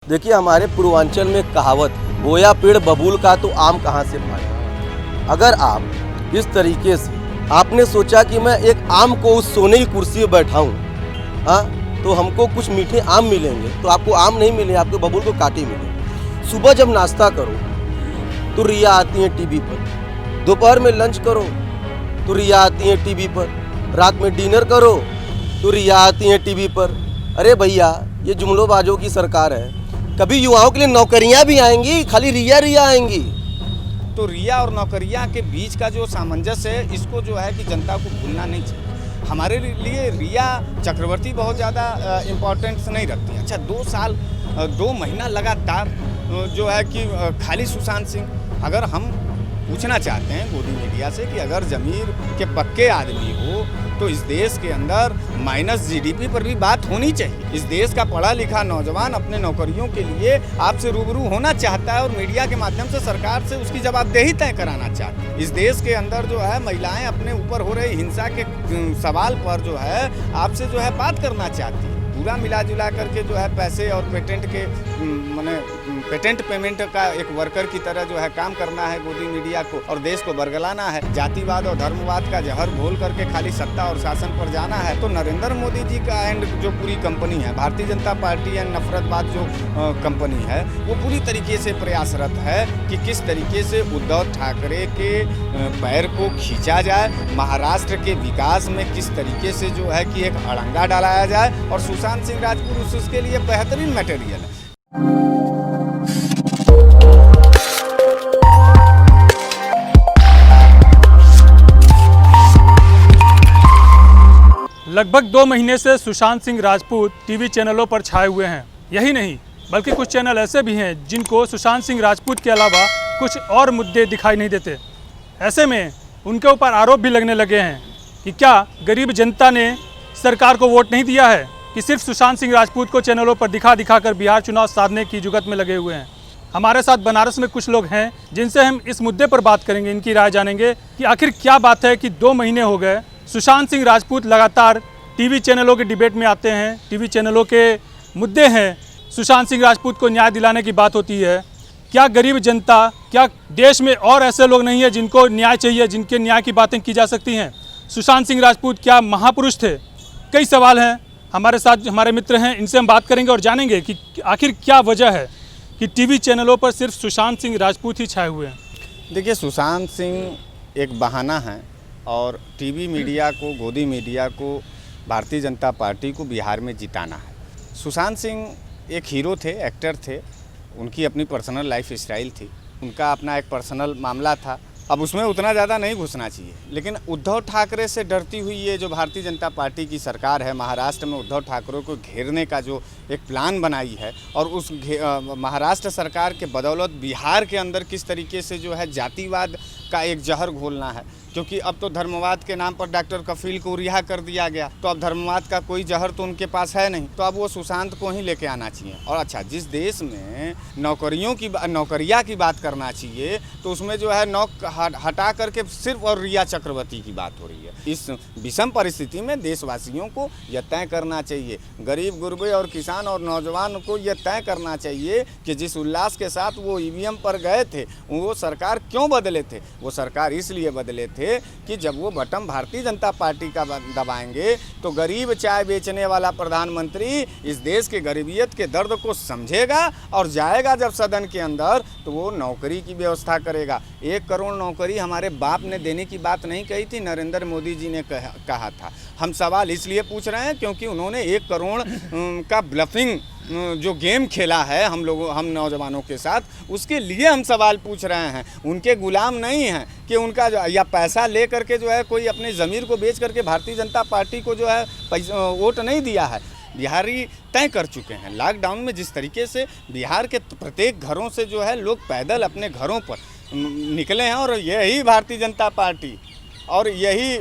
देखिए हमारे पूर्वांचल में एक कहावत है, बोया पेड़ बबूल का तो आम कहाँ से पाए। अगर आप इस तरीके से आपने सोचा कि मैं एक आम को उस सोने की कुर्सी पर बैठाऊं, हाँ, तो हमको कुछ मीठे आम मिलेंगे, तो आपको आम नहीं मिले, आपको बबूल को काटे मिले। सुबह जब नाश्ता करो तो रिया आती है टीवी पर, दोपहर में लंच करो तो रिया आती है टीवी पर, रात में डिनर करो तो रिया आती है टीवी पर। अरे भैया, ये जुमलोबाजों की सरकार है। कभी युवाओं के लिए नौकरियां भी आएंगी, खाली रिया रिया आएंगी। तो रिया और नौकरियां के बीच का जो सामंजस्य है, इसको जो है कि जनता को भूलना नहीं चाहिए। हमारे लिए रिया चक्रवर्ती बहुत ज़्यादा इम्पोर्टेंस नहीं रखती। अच्छा, 2 साल 2 महीना लगातार जो है कि खाली सुशांत सिंह, अगर हम पूछना चाहते हैं गोदी मीडिया से कि अगर ज़मीर के पक्के आदमी हो तो इस देश के अंदर माइनस जीडीपी पर भी बात होनी चाहिए। इस देश का पढ़ा लिखा नौजवान अपने नौकरियों के लिए आपसे रूबरू होना चाहता है और मीडिया के माध्यम से सरकार से उसकी जवाबदेही तय कराना चाहता है। इस देश के अंदर जो है महिलाएं अपने ऊपर हो रही हिंसा के सवाल पर जो है आपसे जो है बात करना चाहती है। पूरा मिला जुला करके जो है पैसे और पेटेंट के माने पेटेंट पेमेंट का एक वर्कर की तरह जो है काम करना है गोदी मीडिया को, और देश को बरगलाना है। जातिवाद और धर्मवाद का जहर घोल करके खाली सत्ता और शासन पर जाना है। तो नरेंद्र मोदी जी का एंड जो पूरी कंपनी है, भारतीय जनता पार्टी एंड नफरतवाद जो कंपनी है, वो पूरी तरीके से प्रयासरत है कि किस तरीके से उद्धव ठाकरे के पैर को खींचा जाए, महाराष्ट्र के विकास में किस तरीके से जो है कि एक अड़ंगा डालाया जाए, और सुशांत सिंह राजपूत उसके लिए बेहतरीन मटेरियल है। लगभग 2 महीने से सुशांत सिंह राजपूत टीवी चैनलों पर छाए हुए हैं। यही नहीं, बल्कि कुछ चैनल ऐसे भी हैं जिनको सुशांत सिंह राजपूत के अलावा कुछ और मुद्दे दिखाई नहीं देते। ऐसे में उनके ऊपर आरोप भी लगने लगे हैं कि क्या गरीब जनता ने सरकार को वोट नहीं दिया है, कि सिर्फ सुशांत सिंह राजपूत को चैनलों पर दिखा कर बिहार चुनाव साधने की जुगत में लगे हुए हैं। हमारे साथ बनारस में कुछ लोग हैं जिनसे हम इस मुद्दे पर बात करेंगे, इनकी राय जानेंगे कि आखिर क्या बात है कि 2 महीने हो गए सुशांत सिंह राजपूत लगातार टीवी चैनलों के डिबेट में आते हैं, टीवी चैनलों के मुद्दे हैं, सुशांत सिंह राजपूत को न्याय दिलाने की बात होती है। क्या गरीब जनता, क्या देश में और ऐसे लोग नहीं हैं जिनको न्याय चाहिए, जिनके न्याय की बातें की जा सकती हैं? सुशांत सिंह राजपूत क्या महापुरुष थे? कई सवाल हैं। हमारे साथ हमारे मित्र हैं, इनसे हम बात करेंगे और जानेंगे कि आखिर क्या वजह है कि टीवी चैनलों पर सिर्फ सुशांत सिंह राजपूत ही छाए हुए हैं। देखिए, सुशांत सिंह एक बहाना है, और टीवी मीडिया को, गोदी मीडिया को, भारतीय जनता पार्टी को बिहार में जिताना है। सुशांत सिंह एक हीरो थे, एक्टर थे, उनकी अपनी पर्सनल लाइफ स्टाइल थी, उनका अपना एक पर्सनल मामला था। अब उसमें उतना ज़्यादा नहीं घुसना चाहिए, लेकिन उद्धव ठाकरे से डरती हुई ये जो भारतीय जनता पार्टी की सरकार है, महाराष्ट्र में उद्धव ठाकरे को घेरने का जो एक प्लान बनाई है, और उस महाराष्ट्र सरकार के बदौलत बिहार के अंदर किस तरीके से जो है जातिवाद का एक जहर घोलना है, क्योंकि अब तो धर्मवाद के नाम पर डॉक्टर कफील को रिहा कर दिया गया, तो अब धर्मवाद का कोई जहर तो उनके पास है नहीं, तो अब वो सुशांत को ही लेके आना चाहिए। और अच्छा, जिस देश में नौकरियां की बात करना चाहिए, तो उसमें जो है हटा करके सिर्फ और रिया चक्रवर्ती की बात हो रही है। इस विषम परिस्थिति में देशवासियों को यह तय करना चाहिए, गरीब गुरबे और किसान और नौजवान को यह तय करना चाहिए कि जिस उल्लास के साथ वो ईवीएम पर गए थे, वो सरकार क्यों बदले थे? वो सरकार इसलिए बदले थे कि जब वो बटन भारतीय जनता पार्टी का दबाएंगे तो गरीब चाय बेचने वाला प्रधानमंत्री इस देश के गरीबियत के दर्द को समझेगा, और जाएगा जब सदन के अंदर तो वो नौकरी की व्यवस्था करेगा। 1 करोड़ नौकरी हमारे बाप ने देने की बात नहीं कही थी, नरेंद्र मोदी जी ने कहा था। हम सवाल इसलिए पूछ रहे हैं क्योंकि उन्होंने 1 करोड़ का ब्लफिंग जो गेम खेला है हम नौजवानों के साथ, उसके लिए हम सवाल पूछ रहे हैं। उनके गुलाम नहीं हैं कि उनका या पैसा ले करके जो है कोई अपने ज़मीर को बेच करके भारतीय जनता पार्टी को जो है वोट नहीं दिया है। बिहारी तय कर चुके हैं। लॉकडाउन में जिस तरीके से बिहार के प्रत्येक घरों से जो है लोग पैदल अपने घरों पर निकले हैं, और यही भारतीय जनता पार्टी और यही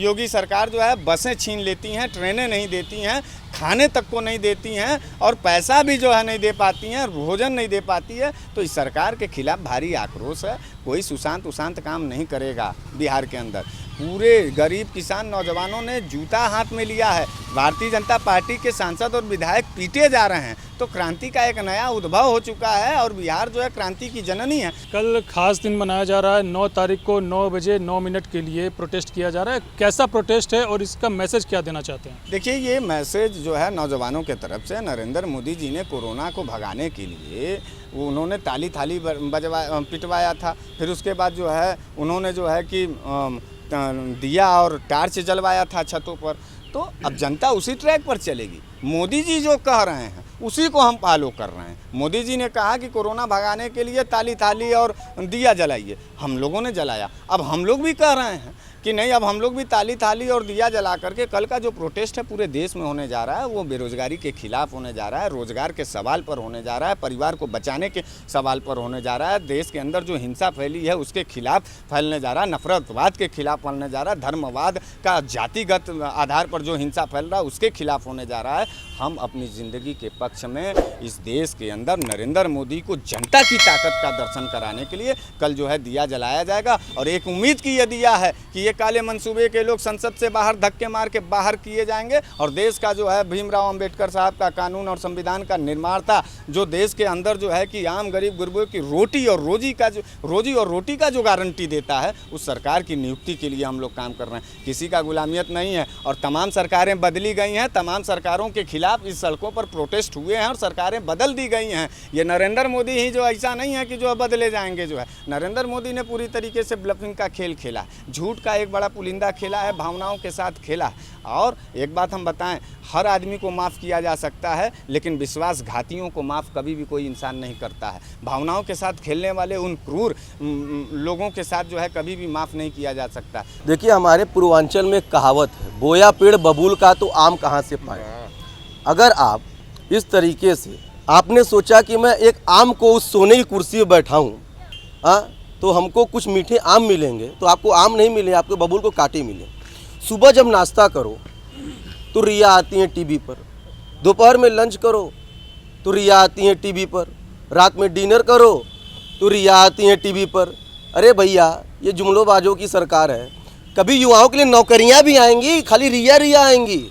योगी सरकार जो है बसें छीन लेती हैं, ट्रेनें नहीं देती हैं, खाने तक को नहीं देती हैं, और पैसा भी जो है नहीं दे पाती हैं, भोजन नहीं दे पाती है। तो इस सरकार के खिलाफ भारी आक्रोश है। कोई सुशांत काम नहीं करेगा बिहार के अंदर। पूरे गरीब किसान नौजवानों ने जूता हाथ में लिया है। भारतीय जनता पार्टी के सांसद और विधायक पीटे जा रहे हैं, तो क्रांति का एक नया उद्भव हो चुका है और बिहार जो है क्रांति की जननी है। कल खास दिन मनाया जा रहा है, 9 तारीख को 9 बजे 9 मिनट के लिए प्रोटेस्ट किया जा रहा है। कैसा प्रोटेस्ट है और इसका मैसेज क्या देना चाहते हैं? देखिए, ये मैसेज जो है नौजवानों के तरफ से, नरेंद्र मोदी जी ने कोरोना को भगाने के लिए उन्होंने ताली थाली पिटवाया था। फिर उसके बाद जो है उन्होंने जो है कि दिया और टार्च जलवाया था छतों पर। तो अब जनता उसी ट्रैक पर चलेगी। मोदी जी जो कह रहे हैं उसी को हम फॉलो कर रहे हैं। मोदी जी ने कहा कि कोरोना भगाने के लिए ताली थाली और दिया जलाइए, हम लोगों ने जलाया। अब हम लोग भी कह रहे हैं कि नहीं, अब हम लोग भी ताली थाली और दिया जला करके कल का जो प्रोटेस्ट है पूरे देश में होने जा रहा है, वो बेरोजगारी के खिलाफ होने जा रहा है, रोजगार के सवाल पर होने जा रहा है, परिवार को बचाने के सवाल पर होने जा रहा है, देश के अंदर जो हिंसा फैली है उसके खिलाफ फैलने जा रहा है, नफरतवाद के खिलाफ फैलने जा रहा है, धर्मवाद का जातिगत आधार पर जो हिंसा फैल रहा है उसके खिलाफ होने जा रहा है। हम अपनी ज़िंदगी के पक्ष में इस देश के अंदर नरेंद्र मोदी को जनता की ताकत का दर्शन कराने के लिए कल जो है दिया जलाया जाएगा। और एक उम्मीद की ये दिया है कि ये काले मंसूबे के लोग संसद से बाहर धक्के मार के बाहर किए जाएंगे और देश का जो है भीमराव अंबेडकर साहब का कानून और संविधान का निर्माण था, जो देश के अंदर जो है कि आम गरीब गुरबों की रोजी और रोटी का जो गारंटी देता है, उस सरकार की नियुक्ति के लिए हम लोग काम कर रहे हैं। किसी का गुलामियत नहीं है। और तमाम सरकारें बदली गई हैं, तमाम सरकारों के खिलाफ इस सड़कों पर प्रोटेस्ट हुए हैं और सरकारें बदल दी गई हैं। ये नरेंद्र मोदी ही जो, ऐसा नहीं है कि जो बदले जाएंगे। जो है नरेंद्र मोदी ने पूरी तरीके से ब्लफिंग का खेल खेला, झूठ का एक बड़ा पुलिंदा खेला है, भावनाओं के साथ खेला है। और एक बात हम बताएं, हर आदमी को माफ़ किया जा सकता है, लेकिन विश्वासघातियों को माफ़ कभी भी कोई इंसान नहीं करता है। भावनाओं के साथ खेलने वाले उन क्रूर लोगों के साथ जो है कभी भी माफ़ नहीं किया जा सकता। देखिए, हमारे पूर्वांचल में एक कहावत है, बोया पेड़ बबूल का तो आम कहाँ से पाए। अगर आप इस तरीके से आपने सोचा कि मैं एक आम को उस सोने की कुर्सी पर बैठाऊं, तो हमको कुछ मीठे आम मिलेंगे, तो आपको आम नहीं मिले, आपको बबूल को कांटे मिले। सुबह जब नाश्ता करो तो रिया आती हैं टीवी पर, दोपहर में लंच करो तो रिया आती हैं टीवी पर, रात में डिनर करो तो रिया आती हैं टीवी पर। अरे भैया, ये जुमलोबाजों की सरकार है। कभी युवाओं के लिए नौकरियां भी आएंगी, खाली रिया आएंगी।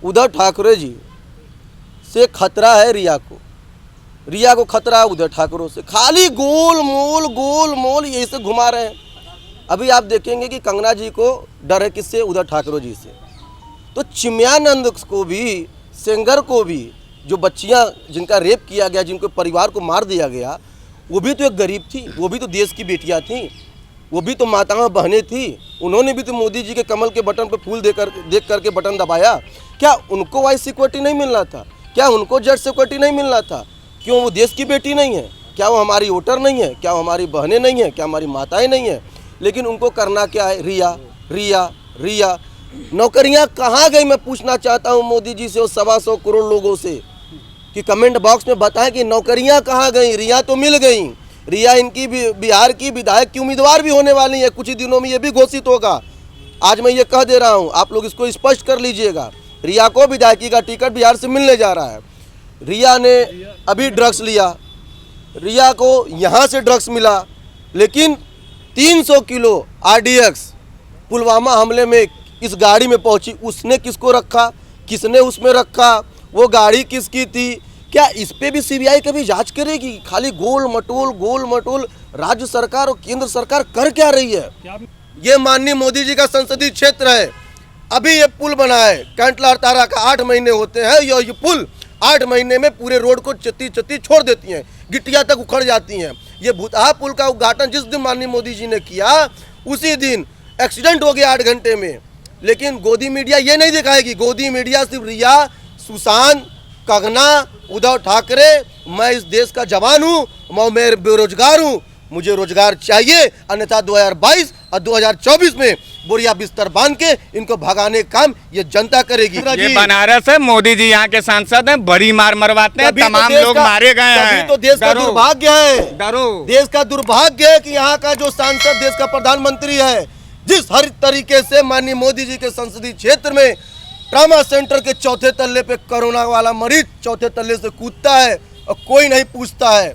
उद्धव ठाकरे जी से खतरा है रिया को खतरा है उद्धव ठाकरे से। खाली गोल मोल यही से घुमा रहे हैं। अभी आप देखेंगे कि कंगना जी को डर है किससे? उद्धव ठाकरे जी से। तो चिमयानंद को भी, सेंगर को भी, जो बच्चियां जिनका रेप किया गया, जिनको परिवार को मार दिया गया, वो भी तो एक गरीब थी, वो भी तो देश की बेटियां थी, वो भी तो माताएं बहनें थी। उन्होंने भी तो मोदी जी के कमल के बटन पर फूल देख करके बटन दबाया। क्या उनको वाइस सिक्योरिटी नहीं मिल रहा था? क्या उनको जेड सिक्योरिटी नहीं मिल रहा था? क्यों वो देश की बेटी नहीं है? क्या वो हमारी वोटर नहीं है? क्या वो हमारी बहनें नहीं हैं? क्या हमारी माताएं नहीं हैं? लेकिन उनको करना क्या है? रिया। नौकरियां कहाँ गई? मैं पूछना चाहता हूं मोदी जी से और 125 करोड़ लोगों से कि कमेंट बॉक्स में बताएं कि नौकरियां कहाँ गई। रिया तो मिल गई। रिया इनकी भी बिहार की विधायक की उम्मीदवार भी होने वाली है। कुछ ही दिनों में ये भी घोषित होगा। आज मैं ये कह दे रहा हूँ, आप लोग इसको स्पष्ट कर लीजिएगा। रिया को विधायकी का टिकट बिहार से मिलने जा रहा है। रिया ने अभी ड्रग्स लिया, रिया को यहाँ से ड्रग्स मिला, लेकिन 300 किलो RDX पुलवामा हमले में इस गाड़ी में पहुंची। उसने किसको रखा? किसने उसमें रखा? वो गाड़ी किसकी थी? क्या इस पे भी CBI कभी जांच करेगी? खाली गोल मटोल राज्य सरकार और केंद्र सरकार कर क्या रही है? ये माननीय मोदी जी का संसदीय क्षेत्र है। अभी ये पुल बना है, कैंटला तारा का 8 महीने होते हैं। ये पुल 8 महीने में पूरे रोड को चत्ती छोड़ देती हैं, गिट्टियां तक उखड़ जाती हैं। ये भूतहा पुल का उद्घाटन जिस दिन माननीय मोदी जी ने किया, उसी दिन एक्सीडेंट हो गया 8 घंटे में। लेकिन गोदी मीडिया ये नहीं दिखाएगी। गोदी मीडिया सिर्फ रिया, सुशांत, कंगना, उद्धव ठाकरे, मैं इस देश का जवान हूँ, मैं बेरोजगार हूँ, मुझे रोजगार चाहिए, अन्यथा 2022 और 2024 में बोरिया बिस्तर बांध के इनको भगाने का काम ये जनता करेगी। ये बनारस है, मोदी जी यहाँ के सांसद हैं, बड़ी मार मरवाते हैं, तमाम लोग मारे गए हैं। तो देश का दुर्भाग्य है, देश का दुर्भाग्य है कि यहाँ का जो सांसद देश का प्रधानमंत्री है, जिस हर तरीके से माननीय मोदी जी के संसदीय क्षेत्र में ट्रामा सेंटर के 4थे तल्ले पे कोरोना वाला मरीज 4थे तल्ले से कूदता है और कोई नहीं पूछता है।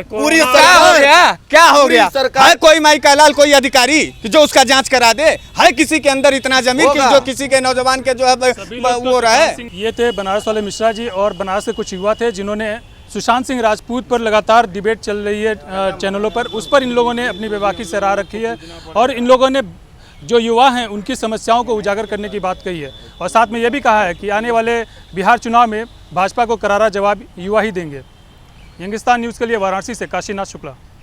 पूरी क्या हो सरकार गया? क्या हो पूरी गया? सरकार- है कोई माई कैलाल कोई अधिकारी कि जो उसका जांच करा दे? है किसी के अंदर इतना जमीन कि होगा। जो किसी के नौजवान के जो है सभी लोग वो रहा है? ये थे बनारस वाले मिश्रा जी और बनारस के कुछ युवा थे जिन्होंने सुशांत सिंह राजपूत पर लगातार डिबेट चल रही है चैनलों पर, उस पर इन लोगों ने अपनी बेबाकी से राह रखी है और इन लोगों ने जो युवा हैं उनकी समस्याओं को उजागर करने की बात कही है और साथ में ये भी कहा है कि आने वाले बिहार चुनाव में भाजपा को करारा जवाब युवा ही देंगे। यंगिस्तान न्यूज़ के लिए वाराणसी से काशीनाथ शुक्ला।